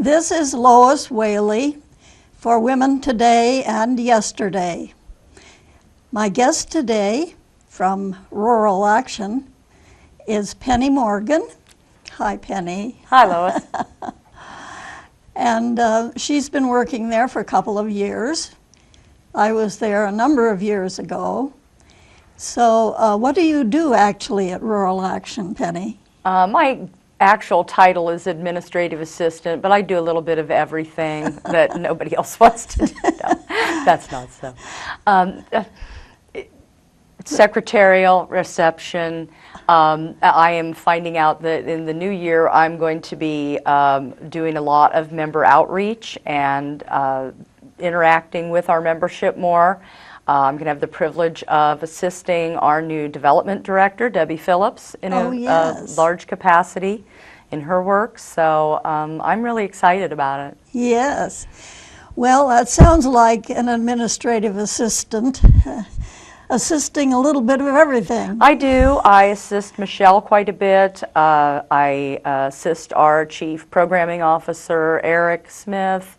This is Lois Whaley for Women Today and Yesterday. My guest today from Rural Action is Penny Morgan. Hi, Penny. Hi, Lois. And she's been working there for a couple of years. I was there a number of years ago. So what do you do actually at Rural Action, Penny? My actual title is administrative assistant, but I do a little bit of everything that nobody else wants to do. No, that's not so. Secretarial, reception. I am finding out that in the new year I'm going to be doing a lot of member outreach and interacting with our membership more. I'm going to have the privilege of assisting our new development director, Debbie Phillips, in a large capacity in her work. So I'm really excited about it. Yes. Well, that sounds like an administrative assistant, assisting a little bit of everything. I do. I assist Michelle quite a bit. I assist our chief programming officer, Eric Smith.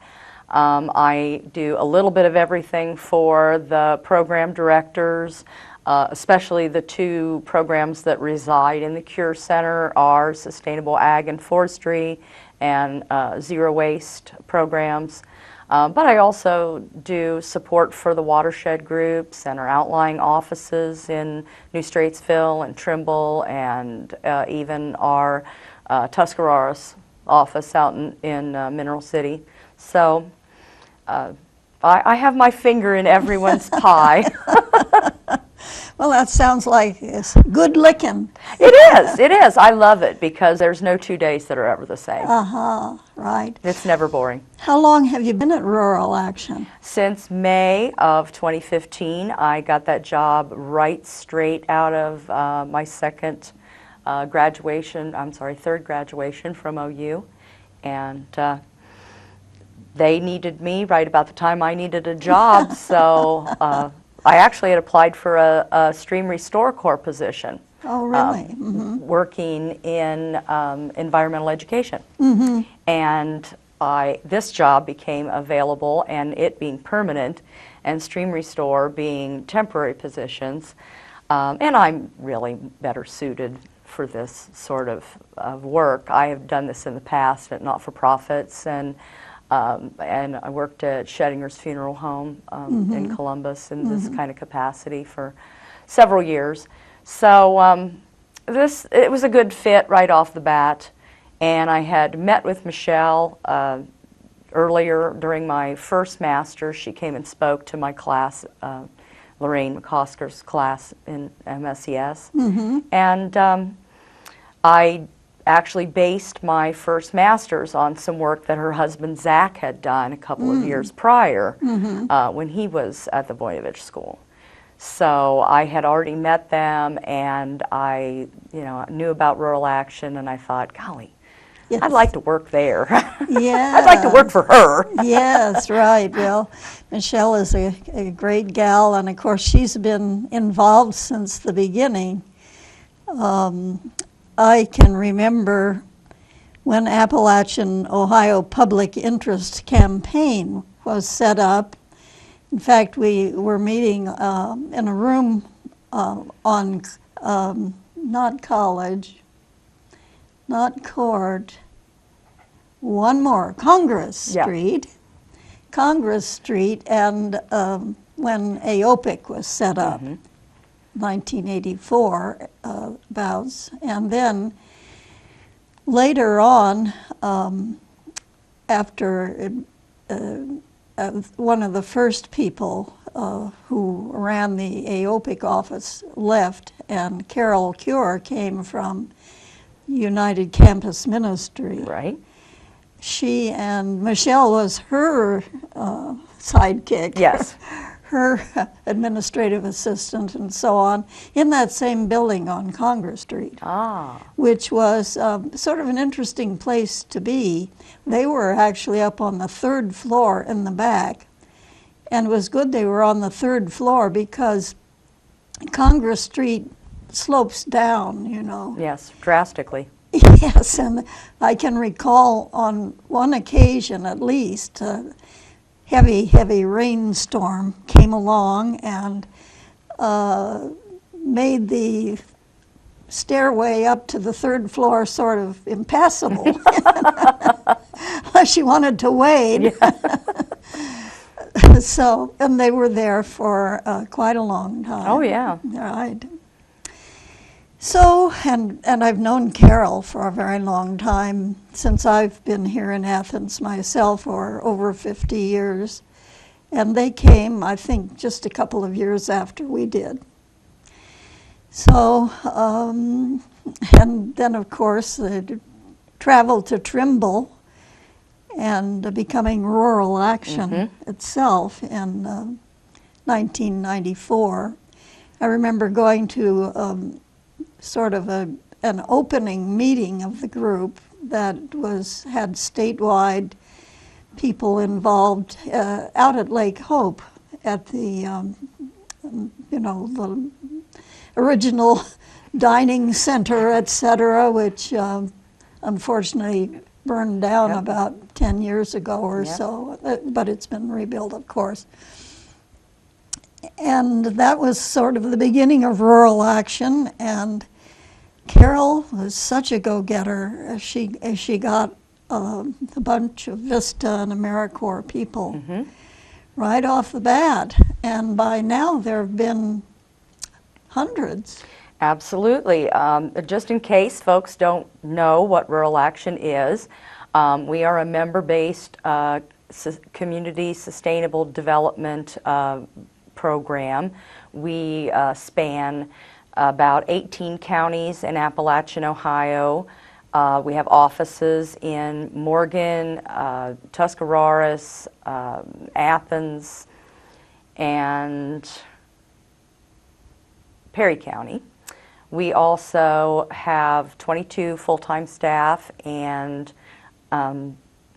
I do a little bit of everything for the program directors, especially the two programs that reside in the Cure Center are Sustainable Ag and Forestry and Zero Waste programs. But I also do support for the watershed groups and our outlying offices in New Straitsville and Trimble and even our Tuscarawas office out in Mineral City. So I have my finger in everyone's pie. Well, that sounds like it's good licking. It is. I love it because there's no 2 days that are ever the same. Right. It's never boring. How long have you been at Rural Action? Since May of 2015. I got that job right straight out of my third graduation from OU. And they needed me right about the time I needed a job, so I actually had applied for a Stream Restore Corps position. Oh, really? Working in environmental education. And this job became available, and it being permanent, and Stream Restore being temporary positions. And I'm really better suited for this sort of work. I have done this in the past at not-for-profits, and I worked at Schedinger's Funeral Home in Columbus in this kind of capacity for several years. So it was a good fit right off the bat, and I had met with Michelle earlier during my first master's. She came and spoke to my class, Lorraine McCosker's class in MSES, and I actually based my first master's on some work that her husband Zach had done a couple of years prior when he was at the Voinovich School. So I had already met them, and I knew about Rural Action, and I thought, golly, I'd like to work there. Yeah. I'd like to work for her. Yes, right. Well, Michelle is a great gal, and of course she's been involved since the beginning. I can remember when Appalachian Ohio Public Interest Campaign was set up. In fact, we were meeting in a room on not College, not Court, one more, Congress Street. Congress Street, and when AOPIC was set up. 1984 abouts, and then later on, after one of the first people who ran the AOPIC office left, and Carol Cure came from United Campus Ministry. Right. She and Michelle was her sidekick. Yes. Her administrative assistant and so on, in that same building on Congress Street, which was sort of an interesting place to be. They were actually up on the third floor in the back, and it was good they were on the third floor because Congress Street slopes down, Yes, drastically. Yes, and I can recall on one occasion at least, a heavy rainstorm came along and made the stairway up to the third floor sort of impassable. She wanted to wade. Yeah. So, and they were there for quite a long time. Oh, yeah. Right. So, and I've known Carol for a very long time, since I've been here in Athens myself for over 50 years. And they came, I think, just a couple of years after we did. So, and then of course, they traveled to Trimble and becoming Rural Action itself in 1994. I remember going to sort of an opening meeting of the group that had statewide people involved out at Lake Hope at the, the original dining center, etc., which unfortunately burned down about 10 years ago or so, but it's been rebuilt, of course. And that was sort of the beginning of Rural Action, and Carol was such a go-getter. She got a bunch of Vista and AmeriCorps people right off the bat, and by now there have been hundreds. Absolutely. Just in case folks don't know what Rural Action is, we are a member-based community sustainable development program. We span about 18 counties in Appalachian, Ohio. We have offices in Morgan, Tuscarawas, Athens, and Perry County. We also have 22 full-time staff and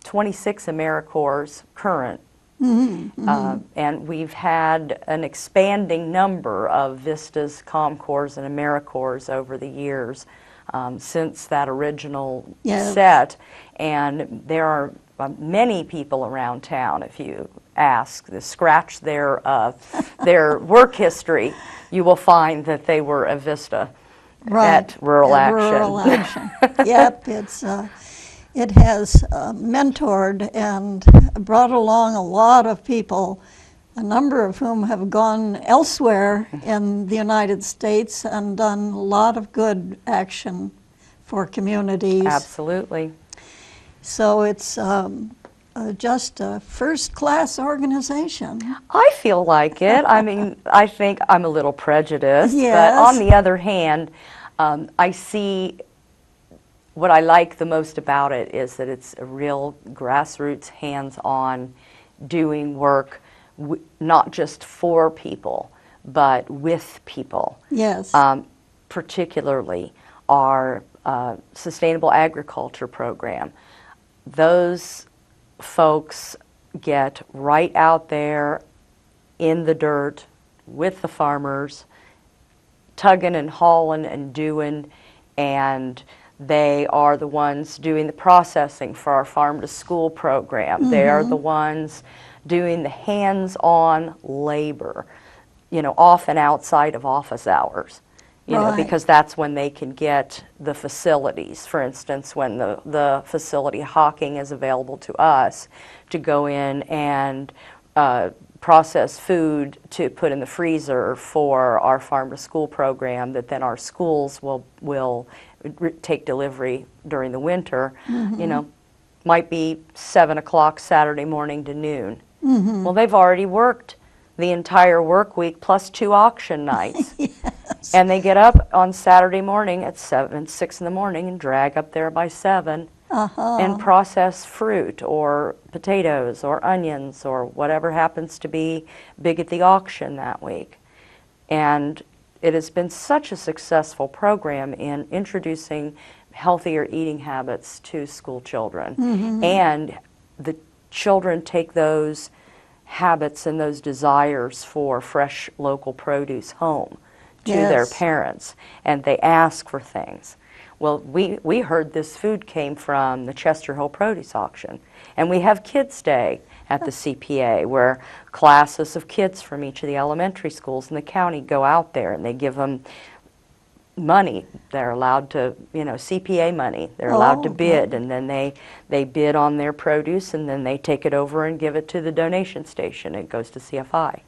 26 AmeriCorps current. And we've had an expanding number of Vistas, ComCorps, and AmeriCorps over the years since that original set. And there are many people around town, if you ask, scratch their work history, you will find that they were a Vista at Rural Action. Rural Action. Yep, it has mentored and brought along a lot of people, a number of whom have gone elsewhere in the United States and done a lot of good action for communities. Absolutely. So it's just a first-class organization. I feel like it. I mean, I think I'm a little prejudiced, yes. But on the other hand, I see what I like the most about it is that it's a real grassroots, hands-on, doing work, not just for people, but with people. Yes. Particularly our sustainable agriculture program. Those folks get right out there in the dirt with the farmers, tugging and hauling and doing, and they are the ones doing the processing for our farm to school program. They are the ones doing the hands-on labor, often outside of office hours. Because that's when they can get the facilities. For instance, when the facility hawking is available to us to go in and process food to put in the freezer for our farm to school program that then our schools will take delivery during the winter, might be 7 o'clock Saturday morning to noon. Well, they've already worked the entire work week plus 2 auction nights. Yes. And they get up on Saturday morning at 6 in the morning and drag up there by 7 and process fruit or potatoes or onions or whatever happens to be big at the auction that week. And it has been such a successful program in introducing healthier eating habits to school children. And the children take those habits and those desires for fresh local produce home to their parents, and they ask for things. Well, we heard this food came from the Chester Hill Produce Auction. And we have Kids Day at the CPA, where classes of kids from each of the elementary schools in the county go out there and they give them money. They're allowed to, CPA money. They're allowed to bid, and then they bid on their produce, and then they take it over and give it to the donation station. It goes to CFI.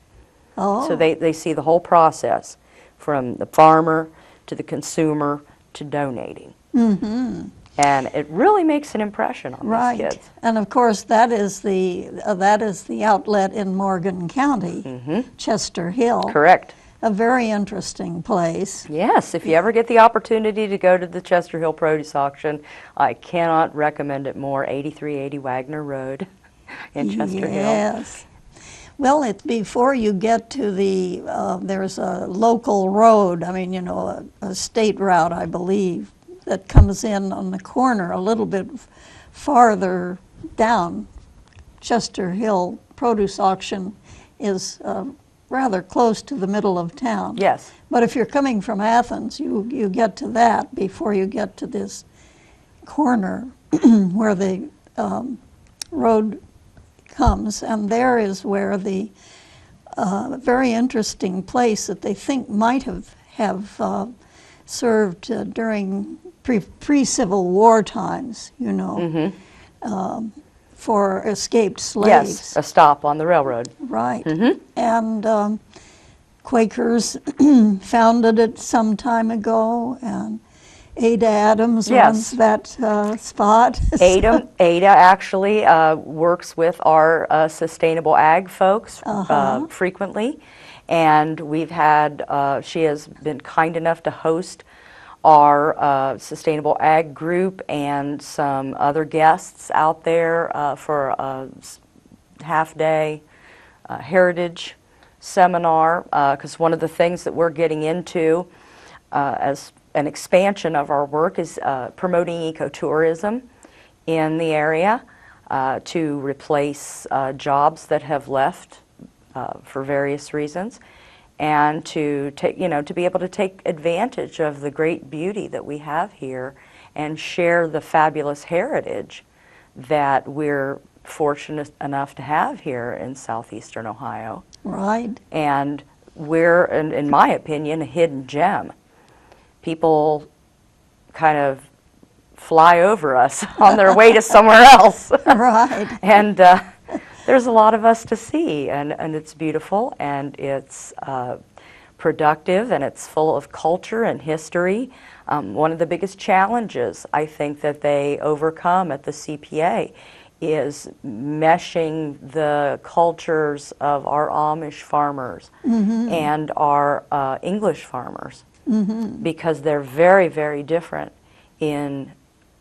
Oh. So they see the whole process, from the farmer to the consumer to donating. Mm-hmm. And it really makes an impression on Right. these kids. And of course, that is the outlet in Morgan County, Chester Hill. Correct. A very interesting place. Yes, if you ever get the opportunity to go to the Chester Hill Produce Auction, I cannot recommend it more. 8380 Wagner Road in Chester Hill. Yes. Well, before you get to there's a local road, a state route, I believe, that comes in on the corner a little bit farther down. Chester Hill Produce Auction is rather close to the middle of town. Yes. But if you're coming from Athens, you get to that before you get to this corner where the road comes, and there is where the very interesting place that they think might have served during pre-Civil War times, for escaped slaves. Yes, a stop on the railroad. Right. And Quakers founded it some time ago, and Ada Adams runs that spot. Ada actually works with our sustainable ag folks frequently, and we've had, she has been kind enough to host our sustainable ag group and some other guests out there for a half-day heritage seminar, because one of the things that we're getting into as an expansion of our work is promoting ecotourism in the area to replace jobs that have left for various reasons, and to take, to be able to take advantage of the great beauty that we have here and share the fabulous heritage that we're fortunate enough to have here in Southeastern Ohio. Right. And we're, in my opinion, a hidden gem. People kind of fly over us on their way to somewhere else. Right. And there's a lot of us to see, and it's beautiful, and it's productive, and it's full of culture and history. One of the biggest challenges I think that they overcome at the CPA is meshing the cultures of our Amish farmers and our English farmers, because they're very, very different in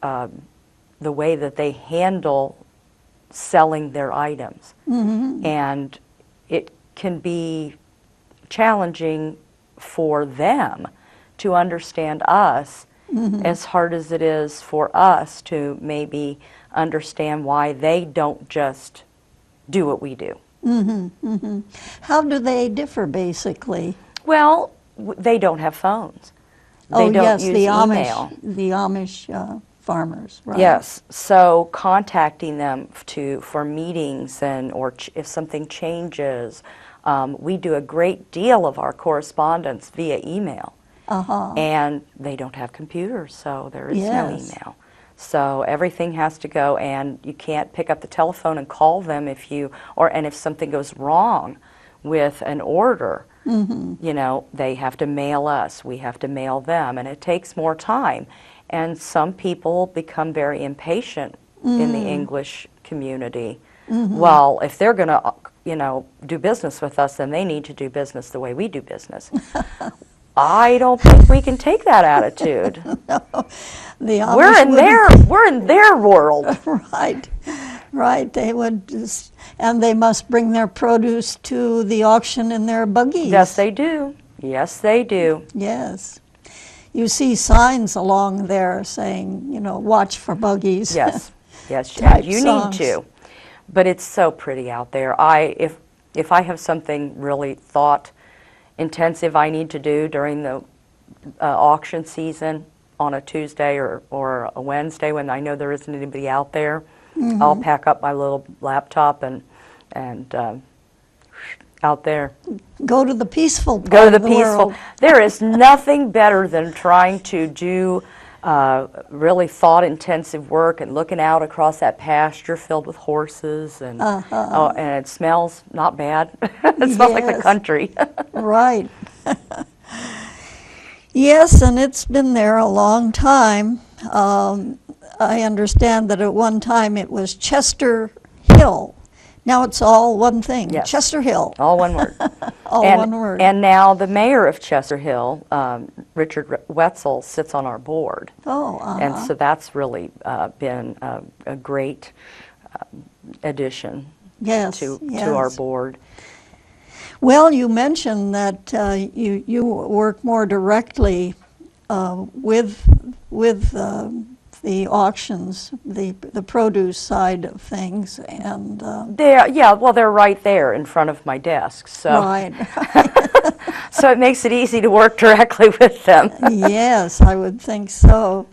the way that they handle selling their items. And it can be challenging for them to understand us as hard as it is for us to maybe understand why they don't just do what we do. How do they differ, basically? Well, they don't have phones. They don't use email. The Amish farmers, right? Yes, so contacting them for meetings or if something changes, we do a great deal of our correspondence via email. And they don't have computers, so there is no email. So everything has to go, and you can't pick up the telephone and call them and if something goes wrong with an order, they have to mail us, we have to mail them, and it takes more time. And some people become very impatient in the English community. Well, if they're going to, do business with us, then they need to do business the way we do business. I don't think we can take that attitude. No, the Amish we're in their world. Right. They would and they must bring their produce to the auction in their buggies. Yes, they do. Yes, they do. Yes. You see signs along there saying, watch for buggies. Yes, you songs. need to. But it's so pretty out there. If I have something really thought intensive I need to do during the auction season, on a Tuesday or a Wednesday when I know there isn't anybody out there, I'll pack up my little laptop and out there. Go to the peaceful part Go to of the the peaceful. world. There is nothing better than trying to do really thought-intensive work and looking out across that pasture filled with horses, and and it smells not bad. It smells like the Yes. country. Right. Yes, and it's been there a long time. I understand that at one time it was Chester Hill. Now it's all one thing, Yes. Chester Hill. All one word. All and, one word. And now the mayor of Chester Hill, Richard Wetzel, sits on our board. Oh, And so that's really been a great addition yes, to yes. our board. Well, you mentioned that you work more directly with the auctions, the produce side of things, and They're right there in front of my desk. So right. so it makes it easy to work directly with them. Yes, I would think so.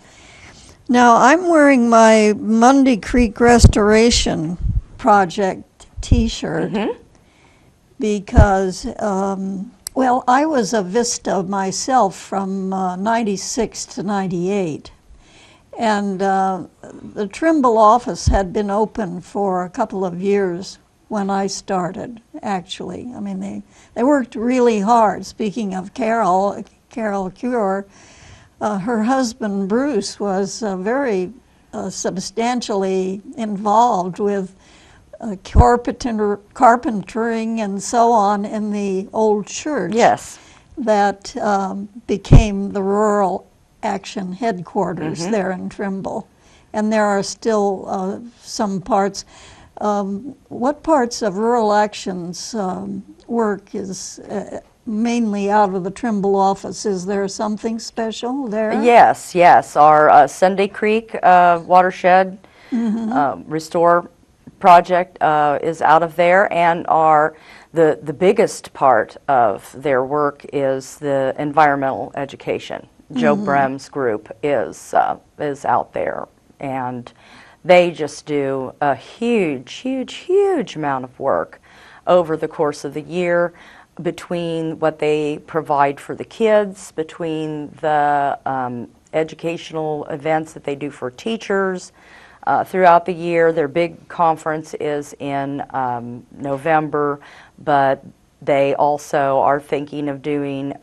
Now, I'm wearing my Mundy Creek Restoration Project T-shirt because, well, I was a Vista myself from 96 to 98. And the Trimble office had been open for a couple of years when I started, actually. I mean, they worked really hard. Speaking of Carol Cure, her husband, Bruce, was very substantially involved with carpentering and so on in the old church. Yes. That became the Rural Action headquarters there in Trimble. And there are still some parts. What parts of Rural Action's work is mainly out of the Trimble office? Is there something special there? Yes, yes. Our Sunday Creek watershed restore project is out of there, and the biggest part of their work is the environmental education. Joe Brem's group is out there, and they just do a huge amount of work over the course of the year, between what they provide for the kids, between the educational events that they do for teachers throughout the year. Their big conference is in November, but they also are thinking of doing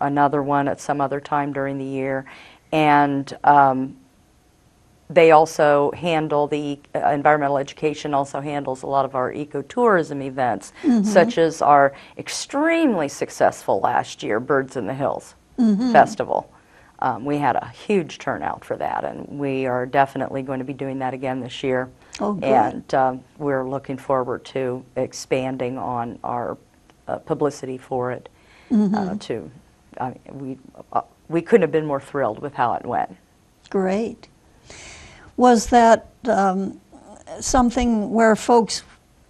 another one at some other time during the year. And they also handle the environmental education, also handles a lot of our ecotourism events, such as our extremely successful last year Birds in the Hills Festival. We had a huge turnout for that, and we are definitely going to be doing that again this year. Oh, good. And we're looking forward to expanding on our publicity for it. We couldn't have been more thrilled with how it went. Great. Was that something where folks,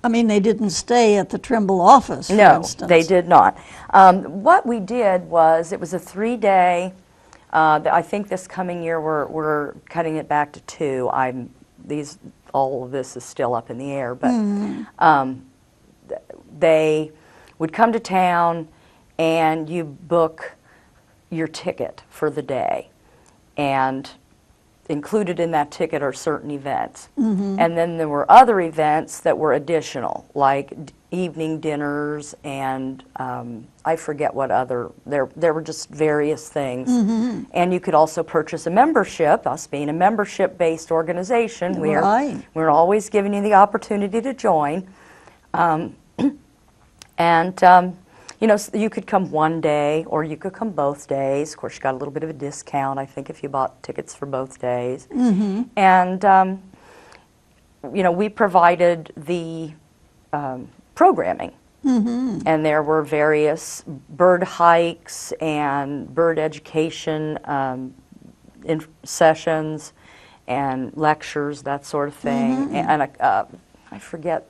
I mean, they didn't stay at the Trimble office, for instance? No, they did not. What we did was, it was a 3-day, I think this coming year we're cutting it back to 2. All of this is still up in the air, but they would come to town and you book your ticket for the day, and included in that ticket are certain events. And then there were other events that were additional, like evening dinners and I forget what other, there were just various things. And you could also purchase a membership. Us being a membership-based organization, we're always giving you the opportunity to join. You know, you could come one day or you could come both days. Of course, you got a little bit of a discount, I think, if you bought tickets for both days. And, you know, we provided the programming. And there were various bird hikes and bird education sessions and lectures, that sort of thing. And I forget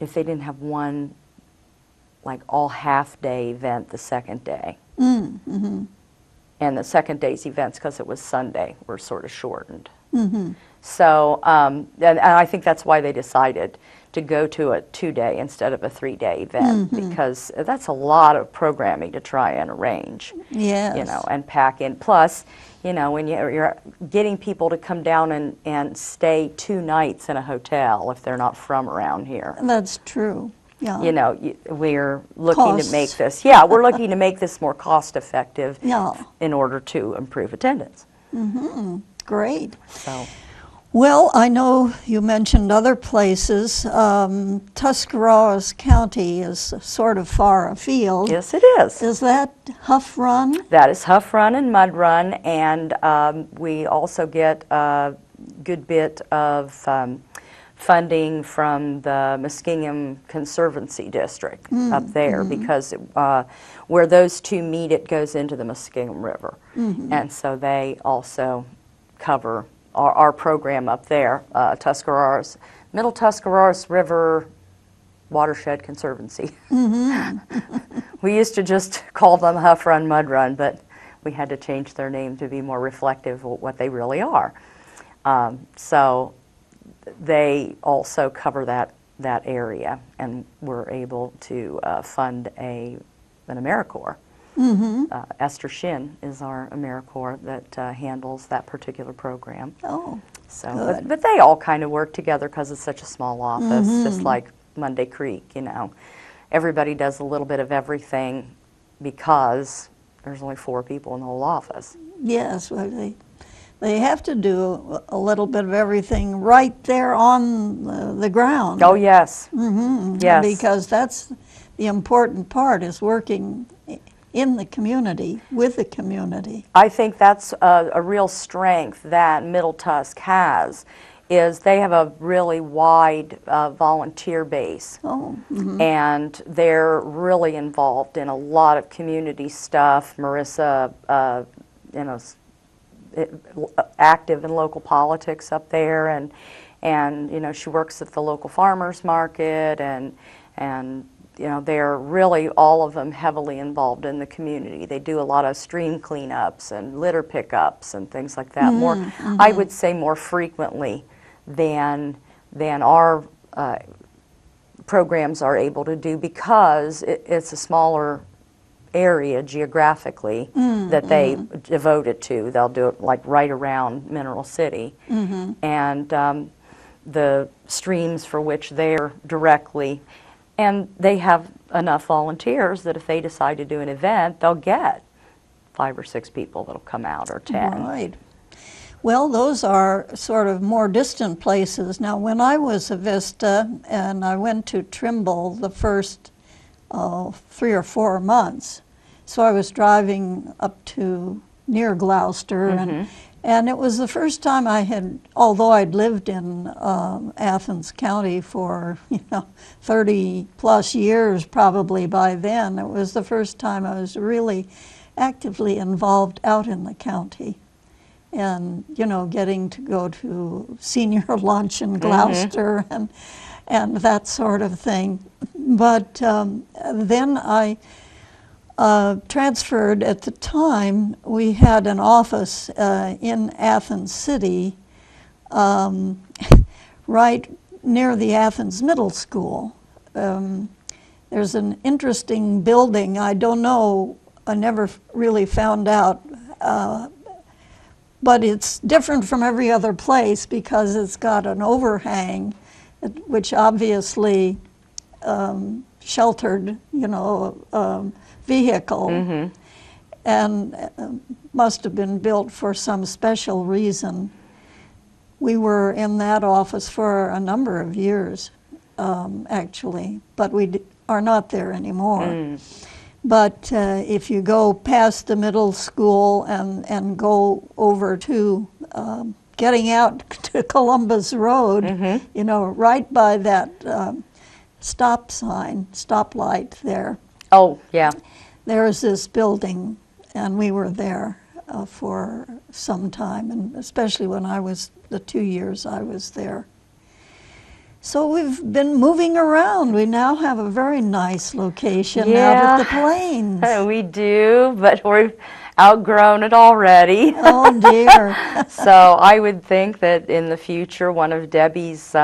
if they didn't have one like all half-day event the second day. And and the second day's events, because it was Sunday, were sort of shortened. So, and I think that's why they decided to go to a 2-day instead of a 3-day event, because that's a lot of programming to try and arrange. Yes. You know, and pack in. Plus, you know, when you're getting people to come down and stay 2 nights in a hotel if they're not from around here. That's true. Yeah. You know, we're looking Costs. to make this, yeah, we're looking to make this more cost effective Yeah. in order to improve attendance. Great. So, Well, I know you mentioned other places. Tuscarawas County is sort of far afield. yes, it is. Is that Huff Run? That is Huff Run and Mud Run, and we also get a good bit of funding from the Muskingum Conservancy District up there, because where those two meet, it goes into the Muskingum River. And so they also cover our program up there, Tuscarawas, Middle Tuscarawas River Watershed Conservancy. We used to just call them Huff Run, Mud Run, but we had to change their name to be more reflective of what they really are. So they also cover that area, and we're able to fund an AmeriCorps. Esther Shin is our AmeriCorps that handles that particular program. Oh, So, but they all kind of work together because it's such a small office, just like Monday Creek, you know. Everybody does a little bit of everything because there's only 4 people in the whole office. yes. Well, they have to do a little bit of everything right there on the ground. Oh, yes. Yes. Because that's the important part, is working in the community, with the community. I think that's a real strength that Middle Tusk has, is they have a really wide volunteer base. Oh, And they're really involved in a lot of community stuff. Marissa, you know, active in local politics up there, and you know, she works at the local farmers market, and you know, they're really, all of them, heavily involved in the community. They do a lot of stream cleanups and litter pickups and things like that. More, I would say, more frequently than our programs are able to do, because it's a smaller area geographically that they devote it to. They'll do it like right around Mineral City, and the streams for which they're directly. And they have enough volunteers that if they decide to do an event, they'll get 5 or 6 people that'll come out, or 10. right. Well, those are sort of more distant places. Now, when I was a Vista and I went to Trimble the first 3 or 4 months, so I was driving up to near Gloucester, and it was the first time I had, although I'd lived in Athens County for 30 plus years probably by then, it was the first time I was really actively involved out in the county. And, you know, getting to go to senior lunch in Gloucester and that sort of thing. But then I transferred. At the time, we had an office in Athens City, right near the Athens Middle School. There's an interesting building. I don't know, I never really found out, but it's different from every other place because it's got an overhang, which obviously sheltered, vehicle, and must have been built for some special reason. We were in that office for a number of years, actually, but we are not there anymore. But if you go past the middle school and go over to getting out to Columbus Road, right by that stoplight there. Oh, yeah. There's this building, and we were there for some time, and especially when I was, the 2 years I was there. So we've been moving around. We now have a very nice location out at the Plains. We do, but we outgrown it already. Oh dear. So I would think that in the future, one of Debbie's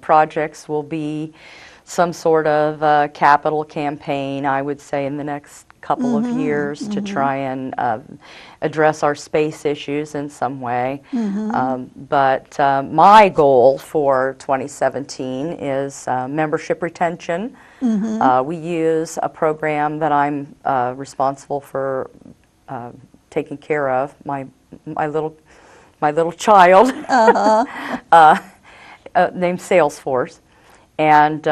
projects will be some sort of capital campaign, I would say, in the next couple of years to try and address our space issues in some way. But my goal for 2017 is membership retention. We use a program that I'm responsible for taking care of, my little child, named Salesforce, and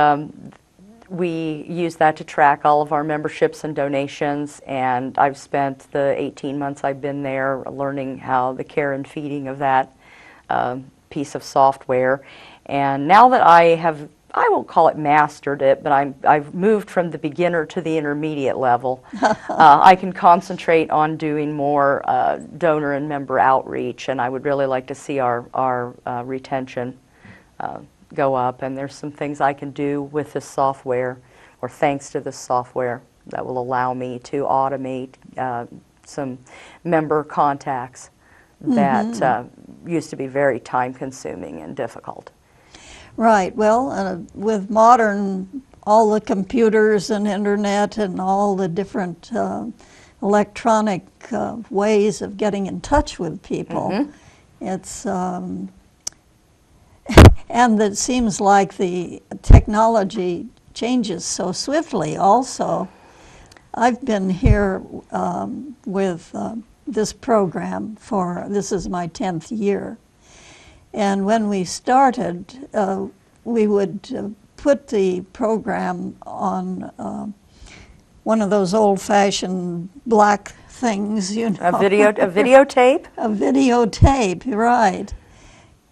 we use that to track all of our memberships and donations, and I've spent the 18 months I've been there learning how the care and feeding of that piece of software. And now that I won't call it mastered it, but I've moved from the beginner to the intermediate level. I can concentrate on doing more donor and member outreach, and I would really like to see our retention go up. And there's some things I can do with this software, or thanks to this software, that will allow me to automate some member contacts that used to be very time-consuming and difficult. Right. Well, with all the computers and internet and all the different electronic ways of getting in touch with people, it's and it seems like the technology changes so swiftly also. I've been here with this program this is my 10th year. And when we started, we would put the program on one of those old-fashioned black things, you know. A videotape? A videotape, right.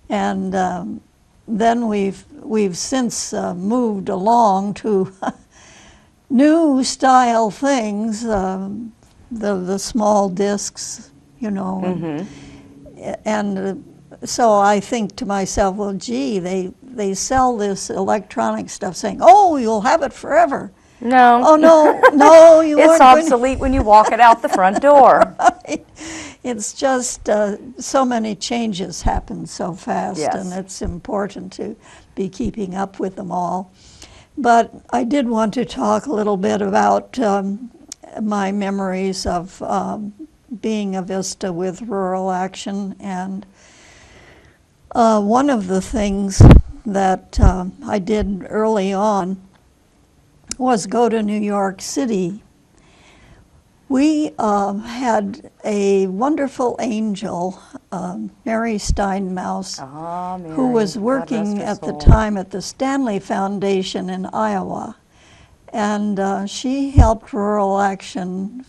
And then we've since moved along to new style things, the small discs, you know, and so I think to myself, well, gee, they sell this electronic stuff saying, oh, you'll have it forever. No. Oh, no, you It's obsolete when you walk it out the front door. Right. It's just so many changes happen so fast, Yes. and it's important to be keeping up with them all. But I did want to talk a little bit about my memories of being a VISTA with Rural Action, and one of the things that I did early on was go to New York City. We had a wonderful angel, Mary Steinmaus, who was working at the time at the Stanley Foundation in Iowa. And she helped Rural Action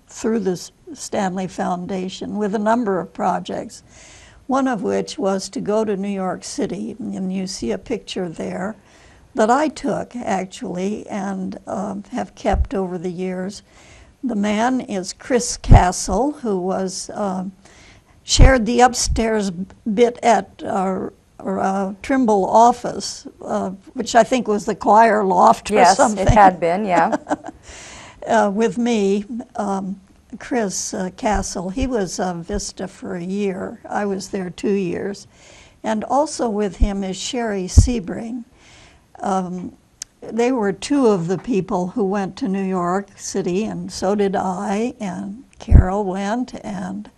through the Stanley Foundation with a number of projects, one of which was to go to New York City. And you see a picture there that I took, actually, and have kept over the years. The man is Chris Castle, who was shared the upstairs bit at our Trimble office, which I think was the choir loft or something. Yes, it had been, yeah. With me, Chris Castle. He was VISTA for a year. I was there 2 years. And also with him is Sherry Sebring. They were two of the people who went to New York City, and so did I, and Carol went, and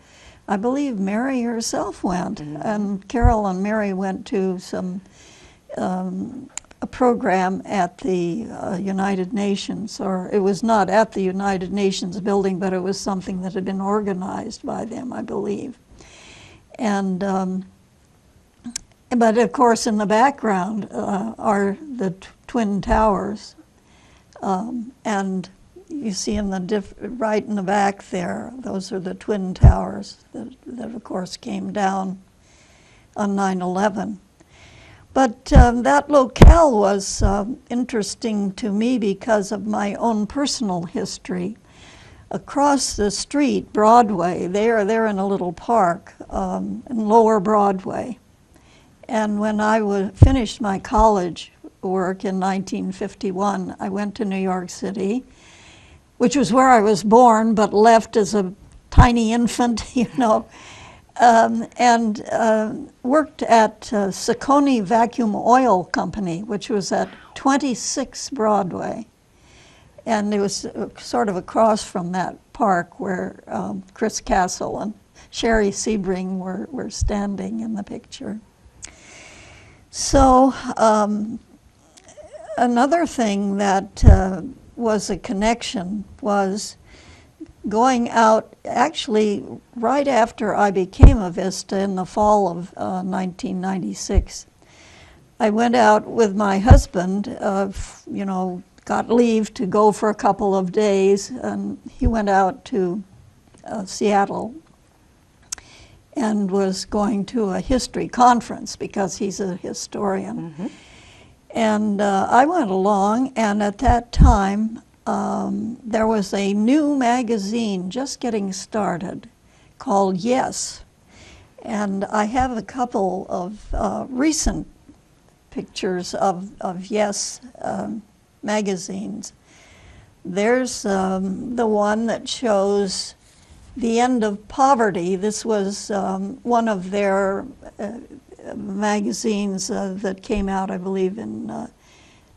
I believe Mary herself went. And Carol and Mary went to a program at the United Nations, or it was not at the United Nations building, but it was something that had been organized by them, I believe. And but of course in the background are the Twin Towers, and you see in the right in the back there, those are the Twin Towers that of course came down on 9/11. But that locale was interesting to me because of my own personal history. Across the street, Broadway, they're in a little park in Lower Broadway. And when I finished my college work in 1951, I went to New York City, which was where I was born, but left as a tiny infant, you know, and worked at Saucony Vacuum Oil Company, which was at 26 Broadway. And it was sort of across from that park where Chris Castle and Sherry Sebring were standing in the picture. So another thing that was a connection was going out, actually right after I became a Vista in the fall of 1996. I went out with my husband, you know, got leave to go for a couple of days, and he went out to Seattle and was going to a history conference because he's a historian. Mm-hmm. And I went along, and at that time, there was a new magazine just getting started called Yes. And I have a couple of recent pictures of Yes magazines. There's the one that shows the end of poverty. This was one of their magazines that came out, I believe, in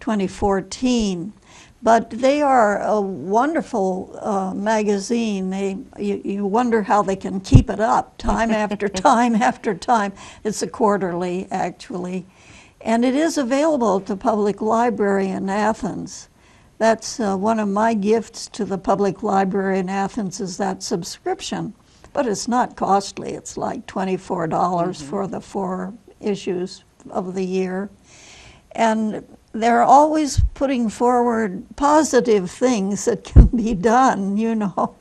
2014. But they are a wonderful magazine. You wonder how they can keep it up time after time after time. It's a quarterly, actually. And it is available at the public library in Athens. That's one of my gifts to the public library in Athens, is that subscription. But it's not costly. It's like $24 for the 4 issues of the year. And they're always putting forward positive things that can be done, you know,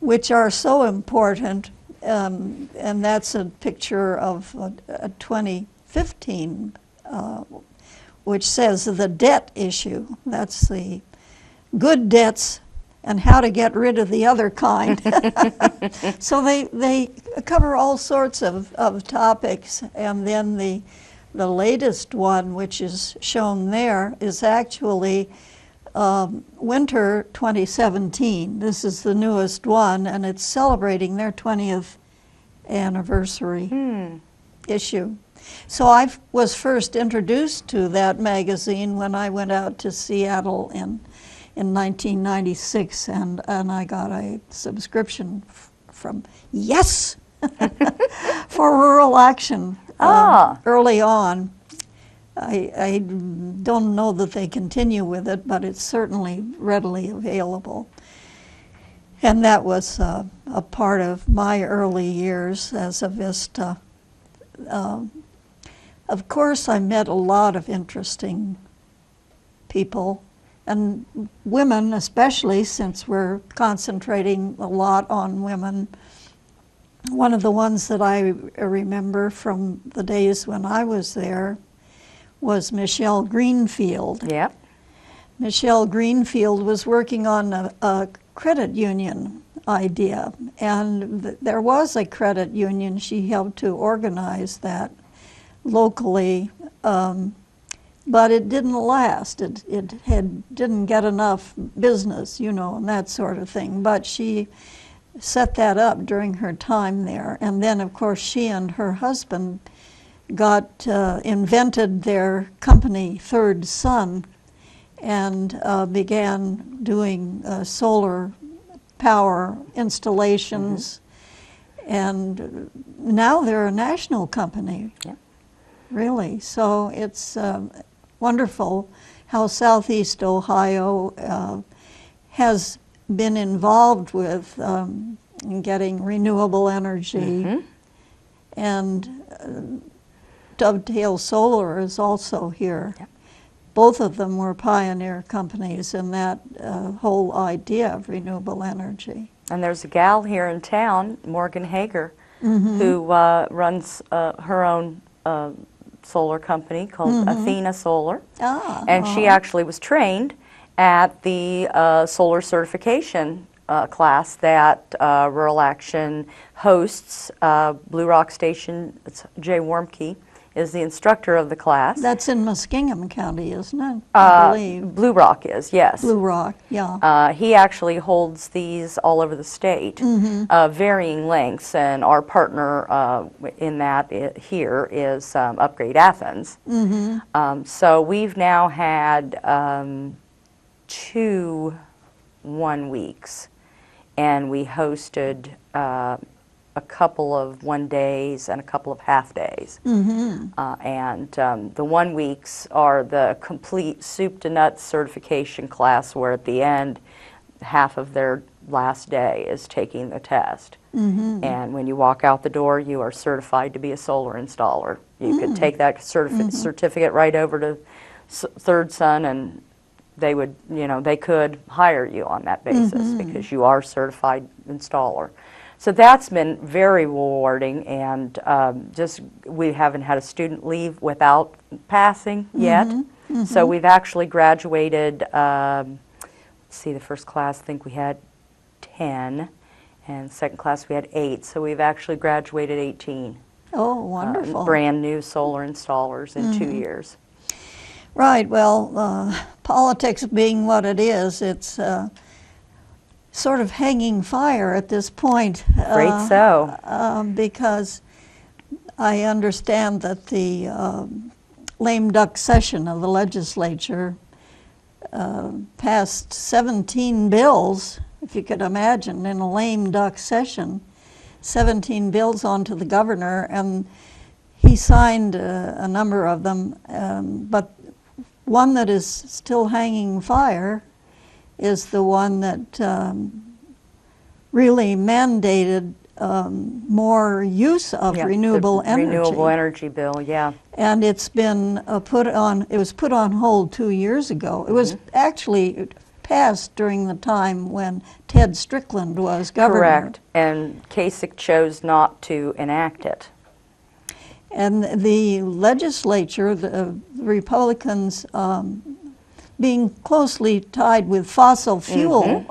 which are so important. And that's a picture of a 2015, which says the debt issue. That's the good debts and how to get rid of the other kind. So they cover all sorts of topics. And then the latest one, which is shown there, is actually winter 2017. This is the newest one, and it's celebrating their 20th anniversary issue. So I was first introduced to that magazine when I went out to Seattle in 1996, and I got a subscription from Yes for Rural Action early on. I don't know that they continue with it, but it's certainly readily available. And that was a part of my early years as a Vista. Of course, I met a lot of interesting people, and women especially, since we're concentrating a lot on women. One of the ones that I remember from the days when I was there was Michelle Greenfield. Yep. Michelle Greenfield was working on a credit union idea, and there was a credit union. She helped to organize that locally, but it didn't last. It didn't get enough business, you know, and that sort of thing. But she set that up during her time there. And then, of course, she and her husband invented their company, Third Sun, and began doing solar power installations. And now they're a national company. Yeah. Really. So it's wonderful how Southeast Ohio has been involved with in getting renewable energy. And Dovetail Solar is also here. Yep. Both of them were pioneer companies in that whole idea of renewable energy. And there's a gal here in town, Morgan Hager, who runs her own solar company called Athena Solar. And she actually was trained at the solar certification class that Rural Action hosts. Blue Rock Station, it's Jay Warmke is the instructor of the class. That's in Muskingum County, isn't it? I believe. Blue Rock is, yes. Blue Rock, yeah. He actually holds these all over the state, varying lengths, and our partner in that here is Upgrade Athens. So we've now had 2 1-weeks, and we hosted a couple of 1-days and a couple of half-days. And the 1-weeks are the complete soup to nuts certification class, where at the end, half of their last day is taking the test. And when you walk out the door, you are certified to be a solar installer. You could take that certificate right over to Third Sun, and they would, they could hire you on that basis because you are a certified installer. So that's been very rewarding, and we haven't had a student leave without passing yet. So we've actually graduated, let's see, the first class I think we had 10, and second class we had 8. So we've actually graduated 18. Oh, wonderful. Brand new solar installers in 2 years. Right, well, politics being what it is, it's sort of hanging fire at this point. Great so. Because I understand that the lame duck session of the legislature passed 17 bills, if you could imagine, in a lame duck session, 17 bills onto the governor, and he signed a number of them, but one that is still hanging fire is the one that really mandated more use of renewable energy. Renewable energy bill, yeah. And it's been it was put on hold 2 years ago. It was actually passed during the time when Ted Strickland was governor. Correct, and Kasich chose not to enact it. And the legislature, the Republicans, being closely tied with fossil fuel,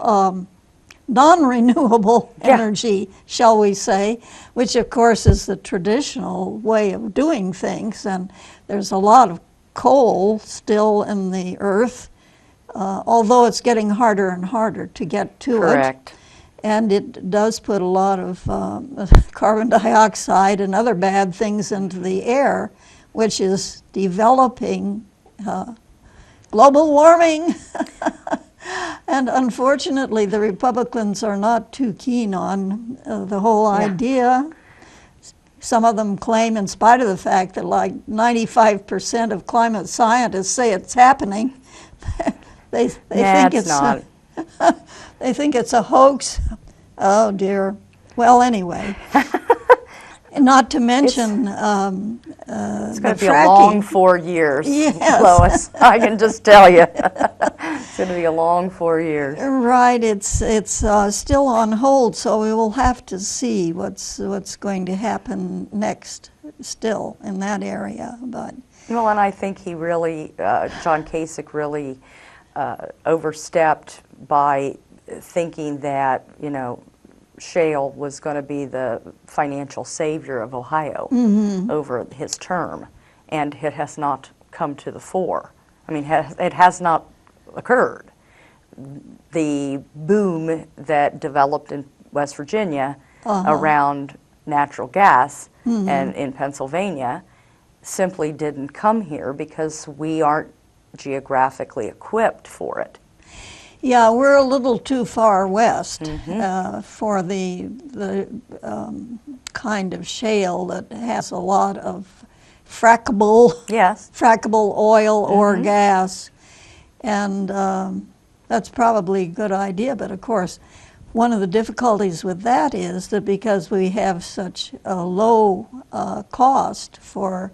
non-renewable energy, shall we say, which of course is the traditional way of doing things, and there's a lot of coal still in the earth, although it's getting harder and harder to get to it. Correct. And it does put a lot of carbon dioxide and other bad things into the air, which is developing global warming. And unfortunately, the Republicans are not too keen on the whole idea. Some of them claim, in spite of the fact that like 95% of climate scientists say it's happening, they think it's not. They think it's a hoax. Oh dear. Well, anyway, not to mention it's going to be a long 4 years, yes. Lois. I can just tell you, it's going to be a long 4 years. Right. It's still on hold, so we will have to see what's going to happen next. Still in that area, but well, and I think he really, John Kasich really overstepped by thinking that, shale was going to be the financial savior of Ohio over his term, and it has not come to the fore. I mean, it has not occurred. The boom that developed in West Virginia around natural gas and in Pennsylvania simply didn't come here because we aren't geographically equipped for it. Yeah, we're a little too far west for the kind of shale that has a lot of frackable oil or gas, and that's probably a good idea. But of course, one of the difficulties with that is that because we have such a low cost for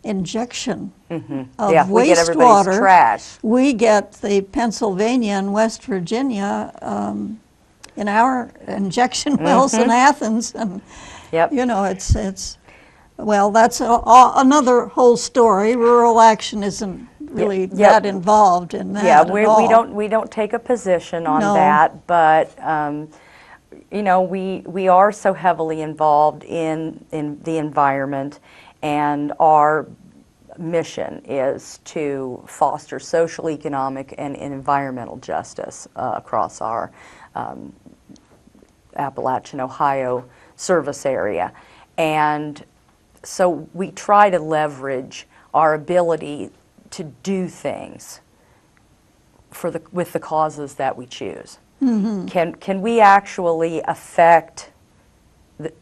injection of wastewater, trash. We get the Pennsylvania and West Virginia in our injection wells in Athens, and it's well, that's another whole story. Rural Action isn't really that involved in that. Yeah, we don't take a position on that, but we are so heavily involved in the environment. And our mission is to foster social, economic, and environmental justice across our Appalachian, Ohio service area. And so we try to leverage our ability to do things with the causes that we choose. Can we actually affect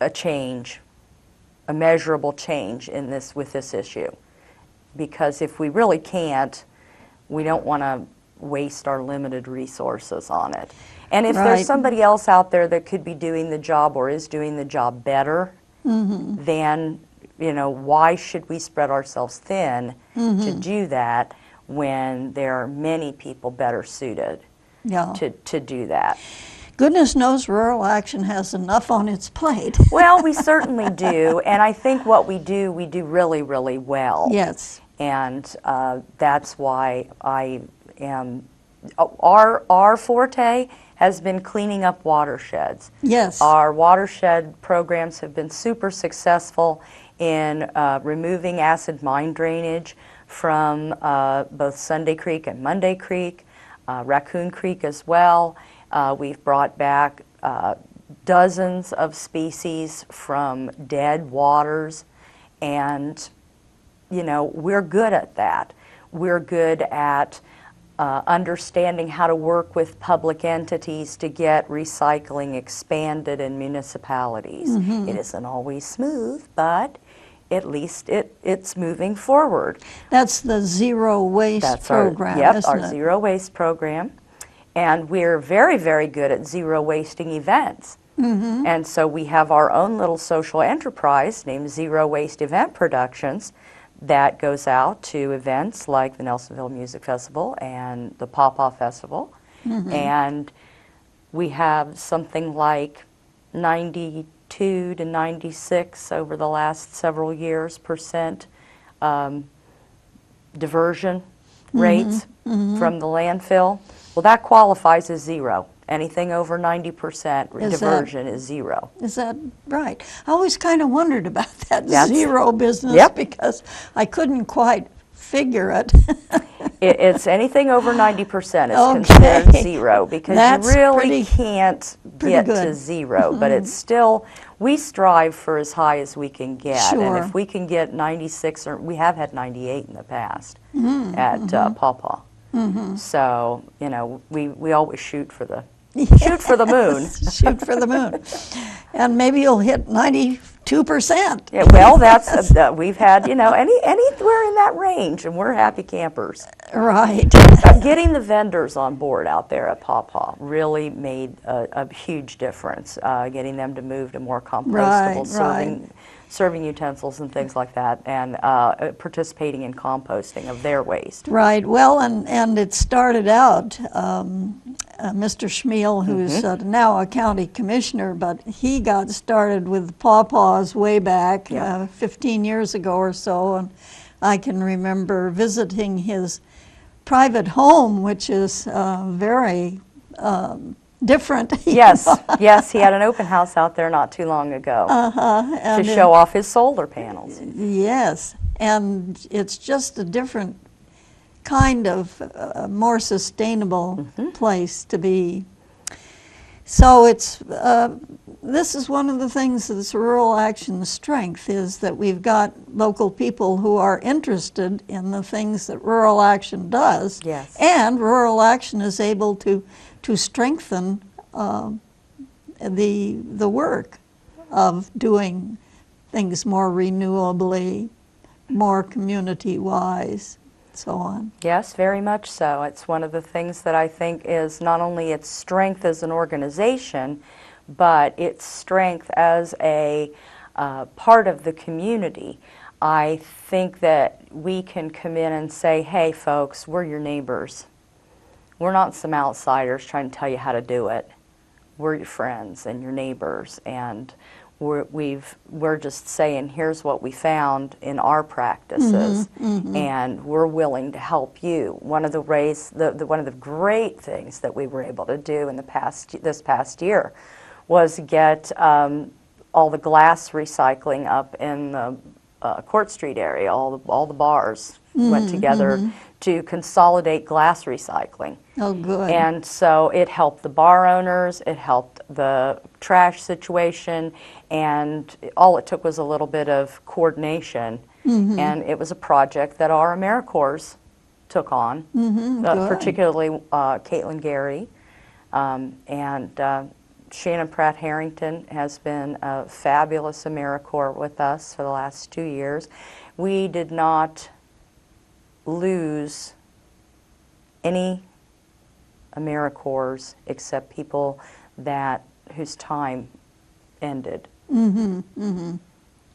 a change, a measurable change with this issue? Because if we really can't, we don't want to waste our limited resources on it. And if there's somebody else out there that could be doing the job or is doing the job better, then, why should we spread ourselves thin to do that when there are many people better suited to do that? Goodness knows Rural Action has enough on its plate. Well, we certainly do, and I think what we do really, really well. Yes. And that's why I am, our forte has been cleaning up watersheds. Yes. Our watershed programs have been super successful in removing acid mine drainage from both Sunday Creek and Monday Creek, Raccoon Creek as well. We've brought back dozens of species from dead waters, and we're good at that. We're good at understanding how to work with public entities to get recycling expanded in municipalities. It isn't always smooth, but at least it's moving forward. That's the Zero Waste program, Yep, our isn't it? Zero Waste program. And we're very, very good at zero wasting events. And so we have our own little social enterprise named Zero Waste Event Productions that goes out to events like the Nelsonville Music Festival and the Pawpaw Festival. And we have something like 92 to 96 over the last several years % diversion rates from the landfill. Well, that qualifies as zero. Anything over 90% diversion is zero. Is that right? I always kind of wondered about that zero business because I couldn't quite figure it. It's anything over 90% is considered zero, because you really can't get to zero, but it's still, we strive for as high as we can get. And if we can get 96, or we have had 98 in the past at Pawpaw. So, we always shoot for the moon. Shoot for the moon. And maybe you'll hit 92%. Yeah, well, that's we've had, anywhere in that range, and we're happy campers. Right. Getting the vendors on board out there at Pawpaw really made a huge difference, getting them to move to more compostable serving utensils and things like that, and participating in composting of their waste. Right. Well, and it started out, Mr. Schmiel, who's now a county commissioner, but he got started with Pawpaws way back 15 years ago or so, and I can remember visiting his private home, which is very different. Yes, he had an open house out there not too long ago to show off his solar panels. Yes, and it's just a different kind of more sustainable place to be. So it's this is one of the things that's Rural Action's strength, is that we've got local people who are interested in the things that Rural Action does. Yes. And Rural Action is able to strengthen the work of doing things more renewably, more community-wise, so on. Yes, very much so. It's one of the things that I think is not only its strength as an organization, but its strength as a part of the community. I think that we can come in and say, hey folks, we're your neighbors. We're not some outsiders trying to tell you how to do it. We're your friends and your neighbors, and we're just saying, here's what we found in our practices, and we're willing to help you. One of the ways, one of the great things that we were able to do in this past year was get all the glass recycling up in the Court Street area, all the bars went together to consolidate glass recycling. Oh, good. And so it helped the bar owners, it helped the trash situation, and all it took was a little bit of coordination. And it was a project that our AmeriCorps took on, particularly Caitlin Gary. And Shannon Pratt Harrington has been a fabulous AmeriCorps with us for the last 2 years. We did not lose any AmeriCorps except people whose time ended.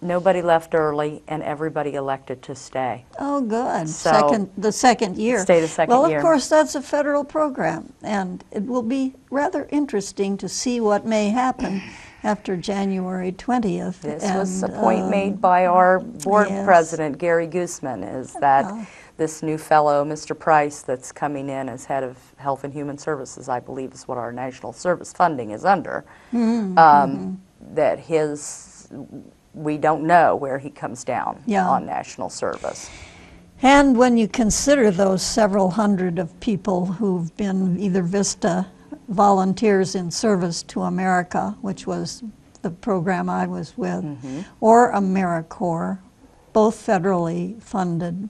Nobody left early, and everybody elected to stay. Oh, good. So the second year. Stay the second well, year. of course, that's a federal program, and it will be rather interesting to see what may happen after January 20th. This was a point made by our board president, Gary Gooseman, is that this new fellow, Mr. Price, that's coming in as head of Health and Human Services, I believe is what our national service funding is under, that we don't know where he comes down on national service. And when you consider those several hundred of people who've been either VISTA volunteers in service to America, which was the program I was with, or AmeriCorps, both federally funded,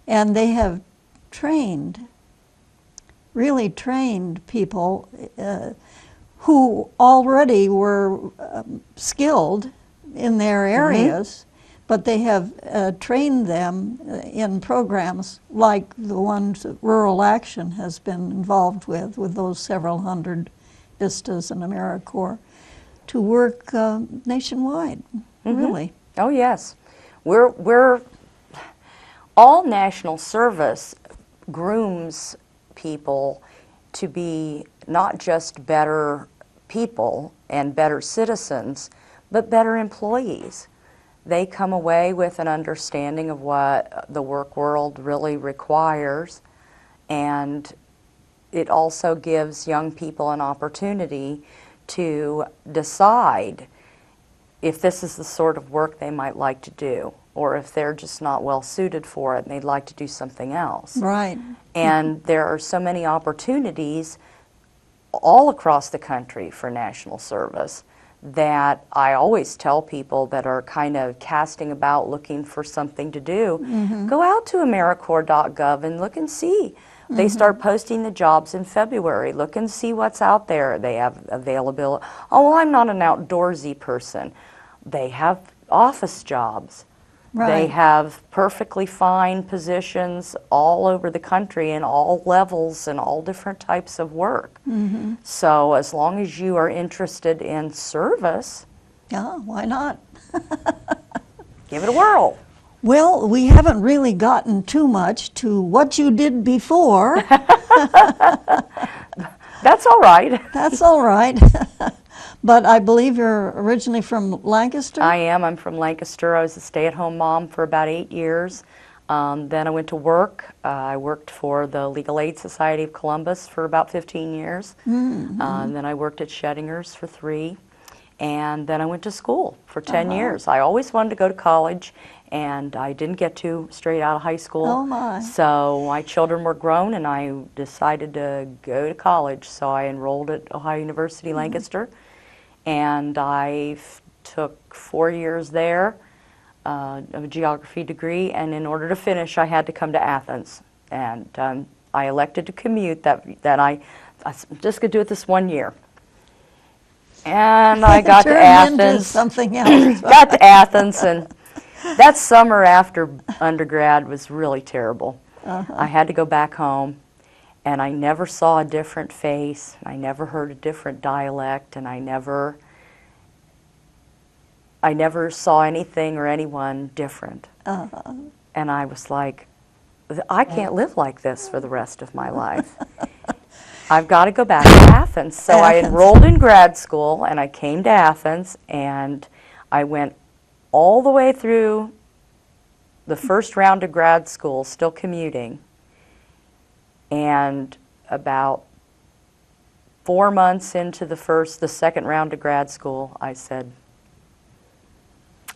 and they have really trained people who already were skilled in their areas, but they have trained them in programs like the ones that Rural Action has been involved with those several hundred VISTAs and AmeriCorps, to work nationwide, really. Oh, yes. We're all national service grooms people to be not just better people and better citizens, but better employees. They come away with an understanding of what the work world really requires, and it also gives young people an opportunity to decide if this is the sort of work they might like to do, or if they're just not well suited for it and they'd like to do something else. Right. And there are so many opportunities all across the country for national service that I always tell people that are kind of casting about looking for something to do, go out to AmeriCorps.gov and look and see. They start posting the jobs in February. Look and see what's out there. They have availability. Oh, well, I'm not an outdoorsy person. They have office jobs. They have perfectly fine positions all over the country in all levels and all different types of work. So as long as you are interested in service, yeah, why not? give it a whirl. Well, we haven't really gotten too much to what you did before. That's all right. That's all right. But I believe you're originally from Lancaster? I am. I'm from Lancaster. I was a stay-at-home mom for about 8 years. Then I went to work. I worked for the Legal Aid Society of Columbus for about 15 years. And then I worked at Schedinger's for 3. And then I went to school for 10 years. I always wanted to go to college, and I didn't get to straight out of high school. Oh, my. So my children were grown, and I decided to go to college. So I enrolled at Ohio University, Lancaster. And I took 4 years there of a geography degree, and in order to finish, I had to come to Athens. And I elected to commute. I'm just going to do it this 1 year. And I got to Athens. Into something else. Got to Athens, and that summer after undergrad was really terrible. I had to go back home. And I never saw a different face, I never heard a different dialect, and I never saw anything or anyone different. And I was like, I can't live like this for the rest of my life. I've got to go back to Athens. So I enrolled in grad school, and I came to Athens, and I went all the way through the first round of grad school, still commuting. And about 4 months into the second round of grad school, I said,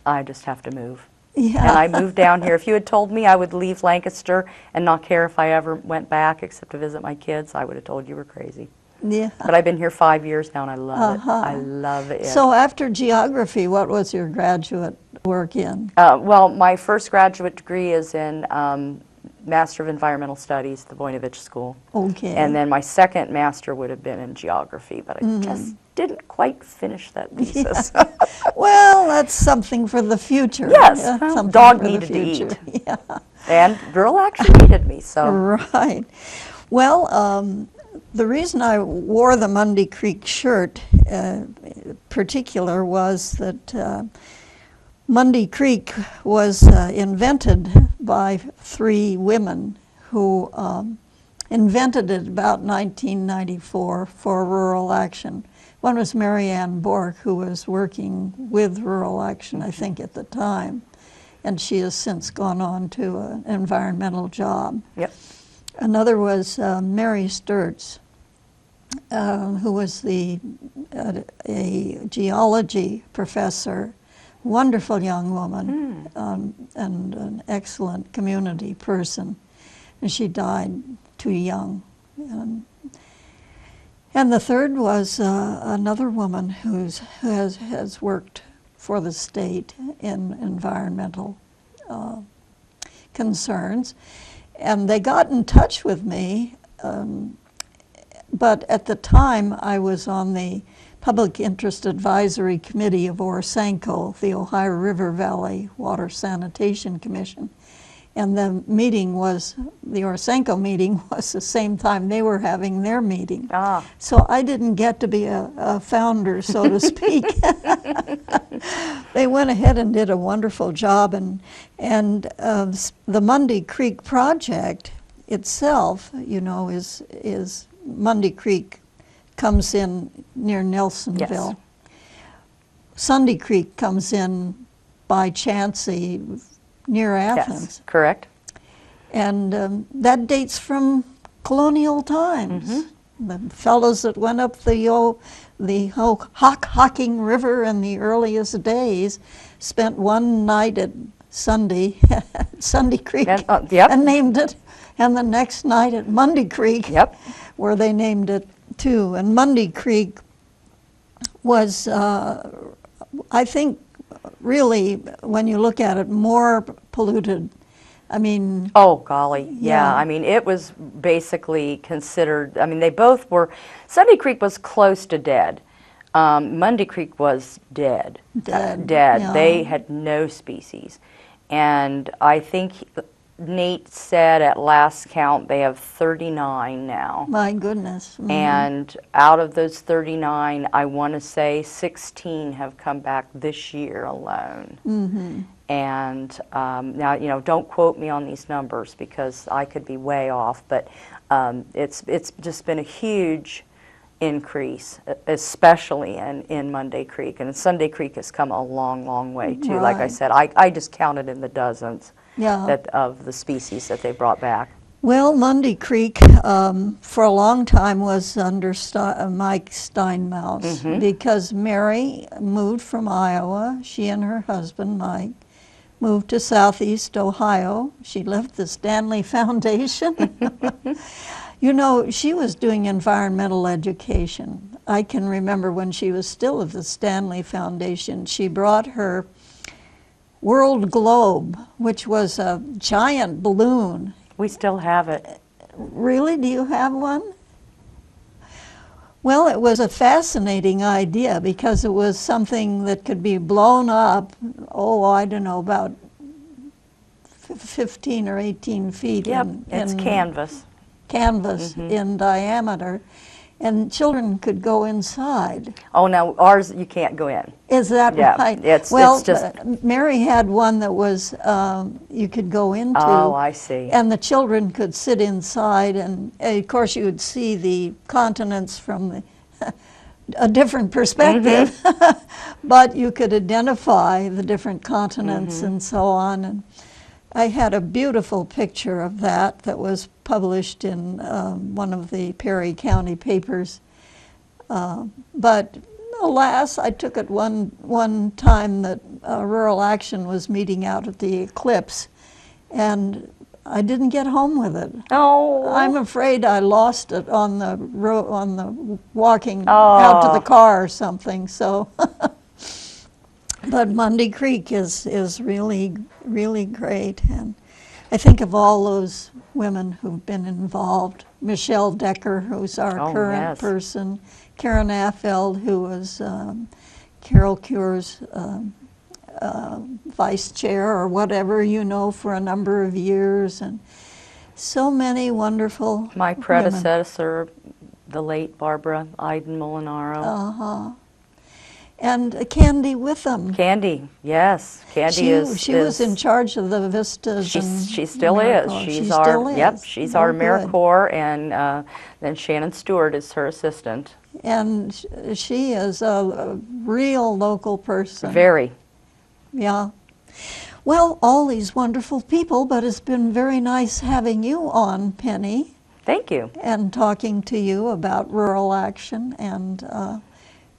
I just have to move. Yeah. And I moved down here. If you had told me I would leave Lancaster and not care if I ever went back except to visit my kids, I would have told you were crazy. Yeah. But I've been here 5 years now, and I love it. I love it. So after geography, what was your graduate work in? Well, my first graduate degree is in Master of Environmental Studies, the Voinovich School. Okay. And then my second master would have been in geography, but I just didn't quite finish that thesis. Well, that's something for the future. Yes, Yeah, well, something dog for the needed to future. eat. Yeah. And rural action needed me, so. Right. Well, the reason I wore the Mundy Creek shirt particular was that Mundy Creek was invented by 3 women who invented it about 1994 for rural action. One was Mary Ann Bork, who was working with rural action, I think, at the time, and she has since gone on to an environmental job. Yep. Another was Mary Sturtz, who was a geology professor, wonderful young woman, and an excellent community person. And she died too young. And the third was another woman who has worked for the state in environmental concerns. And they got in touch with me, but at the time I was on the Public Interest Advisory Committee of Orsanco, the Ohio River Valley Water Sanitation Commission. And the Orsanco meeting was the same time they were having their meeting. Ah. So I didn't get to be a founder, so to speak. They went ahead and did a wonderful job, and the Mundy Creek project itself, you know, is Mundy Creek comes in near Nelsonville. Yes. Sunday Creek comes in by Chansey near Athens. Yes, correct. And that dates from colonial times. The fellows that went up the Hocking River in the earliest days spent one night at Sunday Creek and named it, and the next night at Mundy Creek, where they named it too. And Mundy Creek was, I think, really, when you look at it, more polluted. I mean... Oh, golly, yeah. I mean, it was basically considered, I mean, they both were, Sunday Creek was close to dead. Mundy Creek was dead. Dead. Yeah. They had no species. And I think Nate said at last count they have 39 now. My goodness. And out of those 39, I want to say 16 have come back this year alone. And now, you know, don't quote me on these numbers because I could be way off, but it's just been a huge increase, especially in Mundy Creek. And Sunday Creek has come a long, long way, too. Like I said, I just counted in the dozens of the species that they brought back. Well, Mundy Creek for a long time was under Mike Steinmaus because Mary moved from Iowa. She and her husband, Mike, moved to Southeast Ohio. She left the Stanley Foundation. You know, she was doing environmental education. I can remember when she was still at the Stanley Foundation, she brought her World Globe, which was a giant balloon. We still have it. Really? Do you have one? Well, it was a fascinating idea because it was something that could be blown up, I don't know, about 15 or 18 feet it's canvas. In diameter, and children could go inside. Oh, now ours you can't go in. Is that right? It's just... Mary had one that was you could go into. Oh, I see. And the children could sit inside, and of course you would see the continents from a different perspective, but you could identify the different continents and so on. And I had a beautiful picture of that was published in one of the Perry County papers. But Alas, I took it one time that Rural Action was meeting out at the Eclipse, and I didn't get home with it. Oh. I'm afraid I lost it on the walking out to the car or something. So, but Mundy Creek is really great, and I think of all those women who've been involved. Michelle Decker, who's our current person, Karen Affeld, who was Carol Cure's vice chair or whatever, for a number of years, and so many wonderful My predecessor, the late Barbara Iden Molinaro. And Candy Witham. Candy, yes. Candy She was in charge of the vistas. She still is. She's our AmeriCorps, and then Shannon Stewart is her assistant. And she is a real local person. Very. Yeah. Well, all these wonderful people, but it's been very nice having you on, Penny. Thank you. And talking to you about Rural Action and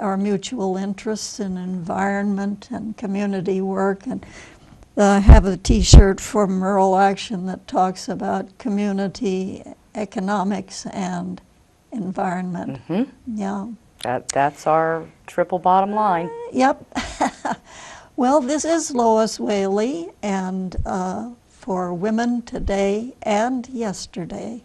our mutual interests in environment and community work. And I have a T-shirt from Rural Action that talks about community, economics, and environment. Yeah. That's our triple bottom line. Yep. Well, this is Lois Whaley, and for Women Today and Yesterday.